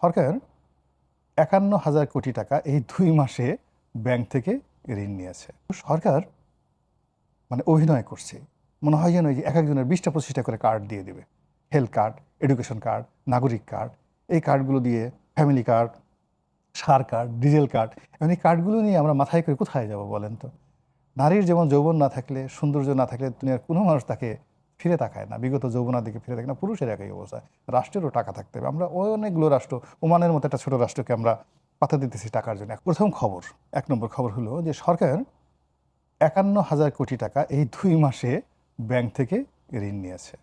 সরকার ৫১,০০০ কোটি টাকা এই ২ মাসে ব্যাংক থেকে ঋণ নিয়েছে। সরকার অভিনয় করছে, মনে হয় যেন যে এক একজনের ২০টা-২৫টা করে কার্ড দিয়ে দেবে। হেলথ কার্ড, এডুকেশন কার্ড, নাগরিক কার্ড, এই কার্ডগুলো দিয়ে ফ্যামিলি কার্ড, সার কার্ড, ডিজেল কার্ড, এই কার্ডগুলো নিয়ে আমরা মাথায় করে কোথায় যাব বলেন তো? নারীর যেমন যৌবন না থাকলে, সৌন্দর্য না থাকলে দুনিয়ার কোনো মানুষ তাকে ফিরে তাকায় না, বিগত যৌবনার দিকে ফিরে থাকে না। পুরুষের একই অবস্থা। রাষ্ট্রেরও টাকা থাকতে হবে। আমরা অনেকগুলো রাষ্ট্র, ওমানের মতো একটা ছোট রাষ্ট্রকে আমরা পাতা দিতেছি টাকার জন্য। প্রথম খবর, ১ নম্বর খবর হলো যে সরকার ৫১,০০০ কোটি টাকা এই ২ মাসে ব্যাংক থেকে ঋণ নিয়েছে।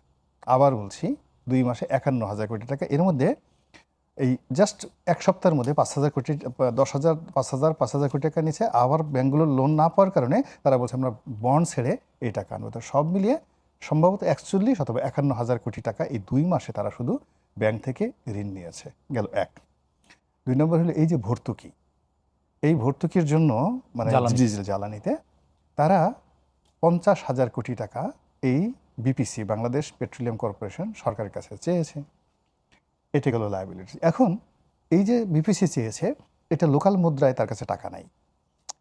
আবার বলছি, ২ মাসে ৫১,০০০ কোটি টাকা। এর মধ্যে এই জাস্ট ১ সপ্তাহের মধ্যে ৫,০০০ কোটি, ১০,০০০, ৫,০০০ কোটি টাকা নিয়েছে। আবার ব্যাংকগুলোর লোন না পাওয়ার কারণে তারা বলছে আমরা বন্ড ছেড়ে এই টাকা আনবো। তো সব মিলিয়ে সম্ভবত ৪১ অথবা ৫১,০০০ কোটি টাকা এই ২ মাসে তারা শুধু ব্যাংক থেকে ঋণ নিয়েছে। গেল ১। ২ নম্বর হলো এই যে ভর্তুকি, এই ভর্তুকির জন্য ডিজেল জ্বালানিতে তারা ৫০,০০০ কোটি টাকা এই বিপিসি, বাংলাদেশ পেট্রোলিয়াম কর্পোরেশন, সরকারের কাছে চেয়েছে। এটা গেল লায়াবিলিটি। এখন এই যে বিপিসি চেয়েছে, এটা লোকাল মুদ্রায় তার কাছে টাকা নাই।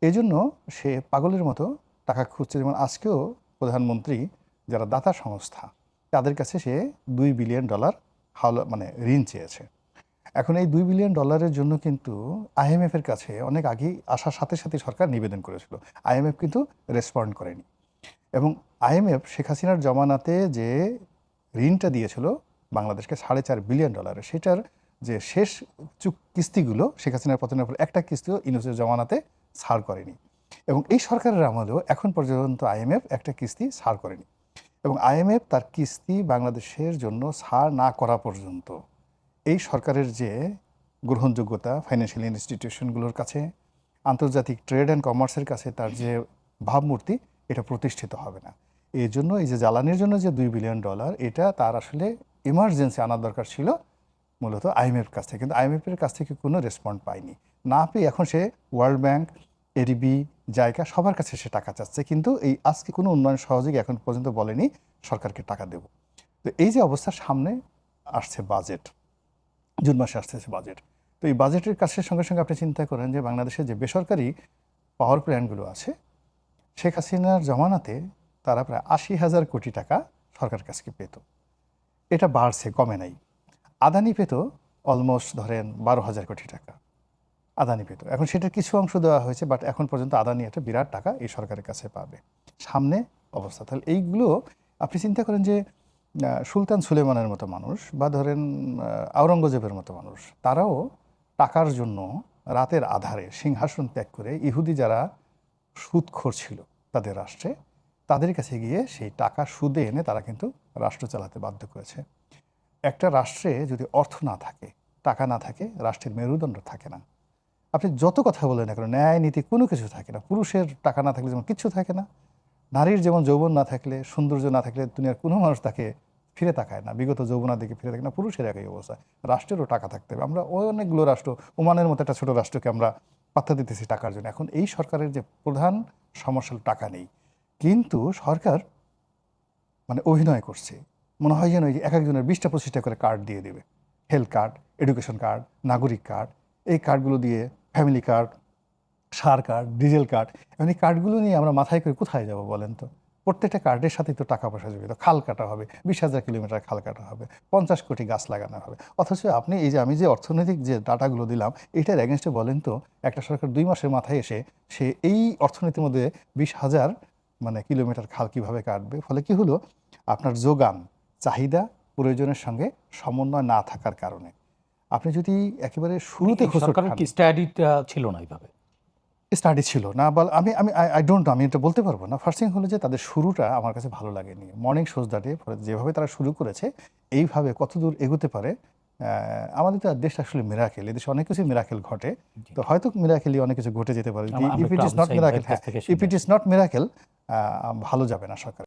এই জন্য সে পাগলের মতো টাকা খুঁজছে। যেমন আজকেও প্রধানমন্ত্রী যারা দাতা সংস্থা, তাদের কাছে সে $2 বিলিয়ন ঋণ চেয়েছে। এখন এই $2 বিলিয়ন জন্য কিন্তু আইএমএফের কাছে অনেক আগেই আসার সাথে সাথে সরকার নিবেদন করেছিল। আইএমএফ কিন্তু রেসপন্ড করেনি। এবং আইএমএফ শেখ হাসিনার জমানাতে যে ঋণটা দিয়েছিল বাংলাদেশকে $4.5 বিলিয়ন, সেটার যে শেষ কিস্তিগুলো শেখ হাসিনার পতনের পর একটা কিস্তিও ইউনূসের জমানাতে ছাড় করেনি। এবং এই সরকারের আমলেও এখন পর্যন্ত আইএমএফ একটা কিস্তি ছাড় করেনি। এবং আইএমএফ তার কিস্তি বাংলাদেশের জন্য ছাড় না করা পর্যন্ত এই সরকারের যে গ্রহণযোগ্যতা ফাইন্যান্সিয়াল ইনস্টিটিউশনগুলোর কাছে, আন্তর্জাতিক ট্রেড অ্যান্ড কমার্সের কাছে তার যে ভাবমূর্তি, এটা প্রতিষ্ঠিত হবে না। এই জন্য এই যে জ্বালানির জন্য যে $2 বিলিয়ন, এটা তার আসলে ইমার্জেন্সি আনার দরকার ছিল মূলত আইএমএফের কাছ থেকে। কিন্তু আইএমএফের কাছ থেকে কোনো রেসপন্ড পায়নি। না পেয়ে এখন সে ওয়ার্ল্ড ব্যাংক, এডিবি, জাইকা সবার কাছে সে টাকা চাচ্ছে। কিন্তু এই আজকে কোনো উন্নয়ন সহযোগী এখন পর্যন্ত বলেনি সরকারকে টাকা দেব। তো এই যে অবস্থা, সামনে আসছে বাজেট, জুন মাসে আসতেছে বাজেট। তো এই বাজেটের কাছের সঙ্গে সঙ্গে আপনি চিন্তা করেন যে বাংলাদেশে যে বেসরকারি পাওয়ার প্ল্যান্টগুলো আছে, শেখ হাসিনার জমানাতে তারা প্রায় ৮০,০০০ কোটি টাকা সরকার কাছে পেত। এটা বাড়ছে, কমে নাই। আদানি পেত অলমোস্ট ধরেন ১২,০০০ কোটি টাকা আদানি পেত। এখন সেটার কিছু অংশ দেওয়া হয়েছে, বাট এখন পর্যন্ত আদানি একটা বিরাট টাকা এই সরকারের কাছে পাবে। সামনে অবস্থা তাহলে এইগুলো আপনি চিন্তা করেন যে সুলতান সুলেমানের মতো মানুষ বা ধরেন আওরঙ্গজেবের মতো মানুষ, তারাও টাকার জন্য রাতের আধারে সিংহাসন ত্যাগ করে ইহুদি যারা সুদখোর ছিল তাদের রাষ্ট্রে, তাদের কাছে গিয়ে সেই টাকা সুদে এনে তারা কিন্তু রাষ্ট্র চালাতে বাধ্য করেছে। একটা রাষ্ট্রে যদি অর্থ না থাকে, টাকা না থাকে, রাষ্ট্রের মেরুদণ্ড থাকে না। আপনি যত কথা বলেন না কেন, ন্যায় নীতি কোনো কিছু থাকে না। পুরুষের টাকা না থাকলে যেমন কিচ্ছু থাকে না, নারীর যেমন যৌবন না থাকলে, সৌন্দর্য না থাকলে দুনিয়ার কোনো মানুষ তাকে ফিরে তাকায় না, বিগত যৌবনার দিকে ফিরে থাকে না। পুরুষের একই অবস্থা। রাষ্ট্রেরও টাকা থাকতে হবে। আমরা অনেকগুলো রাষ্ট্র, ওমানের মতো একটা ছোট রাষ্ট্রকে আমরা পাত্তা দিতেছি টাকার জন্য। এখন এই সরকারের যে প্রধান সমস্যা, টাকা নেই। কিন্তু সরকার অভিনয় করছে, মনে হয় যেন এক একজনের ২০টা-২৫টা করে কার্ড দিয়ে দেবে। হেলথ কার্ড, এডুকেশন কার্ড, নাগরিক কার্ড, এই কার্ডগুলো দিয়ে ফ্যামিলি কার্ড, সার কার্ড, ডিজেল কার্ড, এই কার্ডগুলো নিয়ে আমরা মাথায় করে কোথায় যাব বলেন তো? প্রত্যেকটা কার্ডের সাথে তো টাকা পয়সা জড়িত। খাল কাটা হবে, ২০,০০০ কিলোমিটার খাল কাটা হবে, ৫০ কোটি গাছ লাগানো হবে। অথচ আপনি এই যে আমি যে অর্থনৈতিক যে ডাটাগুলো দিলাম, এটার এগেনস্টে বলেন তো একটা সরকার ২ মাসের মাথায় এসে সে এই অর্থনীতির মধ্যে ২০,০০০ কিলোমিটার খাল কিভাবে কাটবে? ফলে কি হলো, আপনার যোগান চাহিদা প্রয়োজনের সঙ্গে সমন্বয় না থাকার কারণে আপনি যদি একেবারে শুরুতে ছিল না, এইভাবে স্টাডি ছিল না। আমি আমি আই ডোন্ট নো, আমি এটা বলতে পারবো না। ফার্স্ট থিং হলো যে তাদের শুরুটা আমার কাছে ভালো লাগেনি। মর্নিং শোজ দ্যাটে যেভাবে তারা শুরু করেছে, এইভাবে কতদূর এগোতে পারে। আমাদের তো দেশ আসলে মিরাকেল, এদেশে অনেক কিছু মিরাকেল ঘটে। তো হয়তো মিরাকেলই অনেক কিছু ঘটে যেতে পারে। If it is not miracle, ভালো যাবে না সরকার।